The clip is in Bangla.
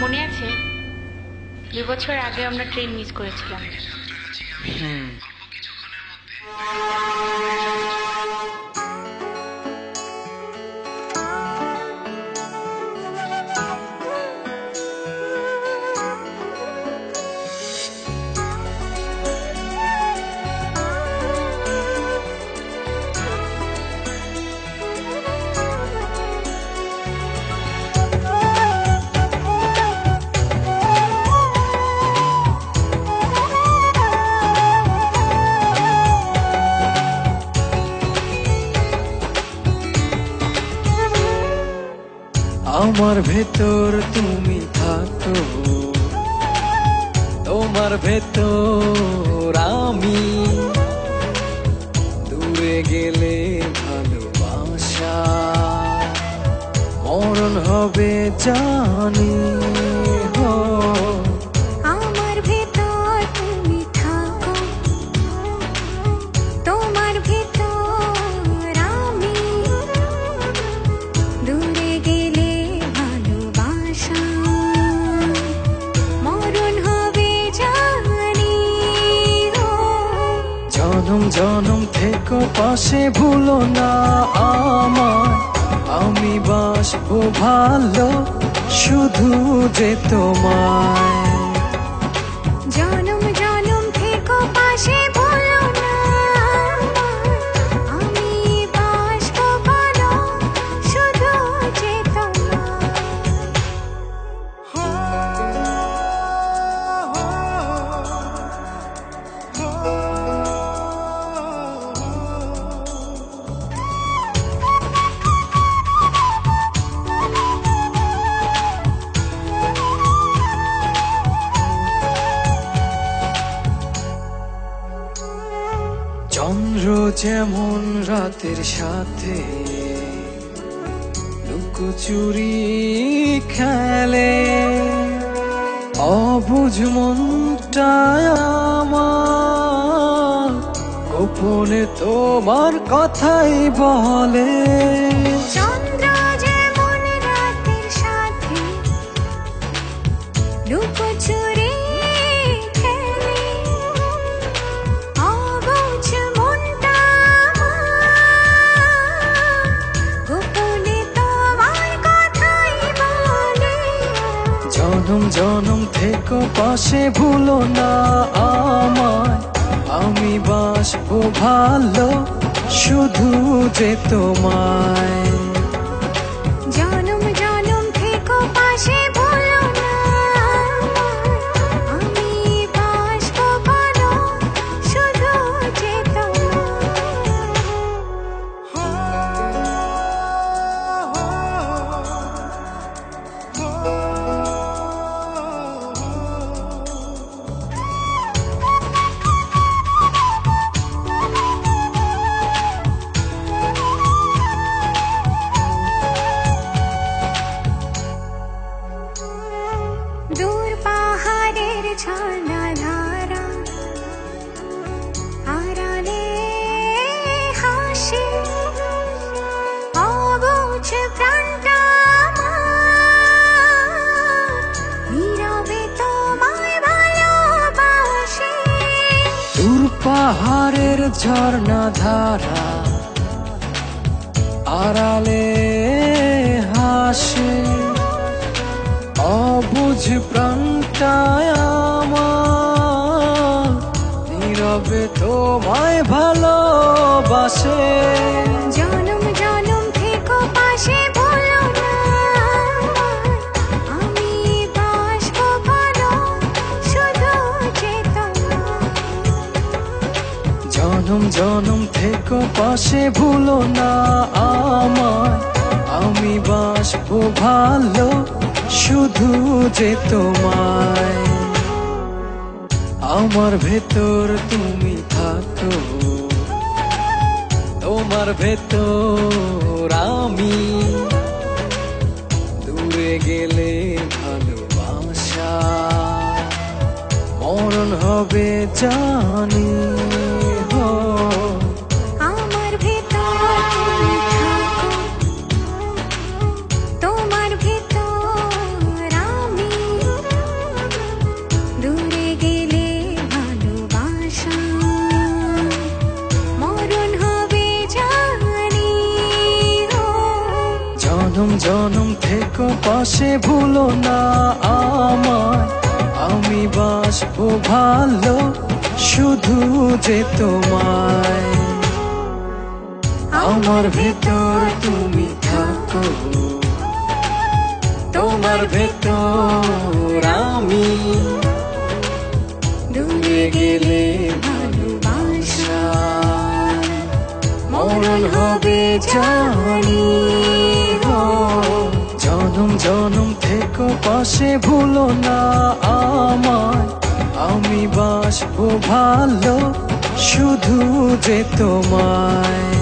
মনে আছে 2 বছর আগে আমরা ট্রেন মিস করেছিলাম। আমার ভেতর তুমি থাকো, তোমার ভেতর আমি, দূরে গেলে ভালোবাসা মরণ হবে জানি। হো আমার ভেতর তুমি থাকো, তোমার ভেতর আমি, দূরে গেলে ভালোবাসা মরণ হবে জানি। জনম জনম থেকো পাশে, ভুলো না আমায়, আমি বাসবো ভালো শুধু যে তোমায়। জনম জনম থেকো পাশে, ভুলো না আমি বাসবো ভালো শুধু যে তোমায়। চন্দ্র যেমন রাতের সাথে লুকোচুরি খেলে, অবুঝ মনটায় আমার গোপনে তোমার কথাই বলে। চন্দ্র যেমন রাতের সাথে লুকোচুরি খেলে, অবুঝ মনটা আমার গোপনে তোমার কথাই বলে। জনম জনম থেকো পাশে, ভুলো না আমায়, আমি বাসবো ভালো শুধু যে তোমায়। জনম জনম থেকো পাশে, ভুলো না আমি বাসবো ভালো শুধু যে দূর পাহাড়ের ঝর্ণা ধারা, আড়ালে হাসি অবুঝ প্রাণটা আমার, নীরবে তোমায় ভালোবাসে। দূর পাহাড়ের ঝর্ণা ধারা, আড়ালে হাসে অবুঝ প্রাণটায় আমার, নীরবে তোমায় ভালোবাসে। জনম জনম থেকো পাশে, ভুলো না আমি বাসবো ভালো শুধু যে তোমায়। জনম জনম থেকো পাশে, ভুলো না আমায়, আমি বাসবো ভালো শুধু যে তোমায়। আমার ভেতর তুমি থাকো, তোমার ভেতর আমি, দূরে গেলে ভালোবাসা মরণ হবে জানি। হো আমার ভেতর তুমি থাকো, তোমার ভেতর আমি, জনম থেকো পাশে ভুলো না আমায়, আমি বাসবো ভালো শুধু যে তোমায়। আমার ভেতর তুমি থাকো, তোমার ভেতর আমি, দূরে গেলে ভালোবাসা মরণ হবে জানি। হো জনম জনম থেকো পাশে ভুলো না আমায়, আমি বাসবো ভালো শুধু যে তোমায়।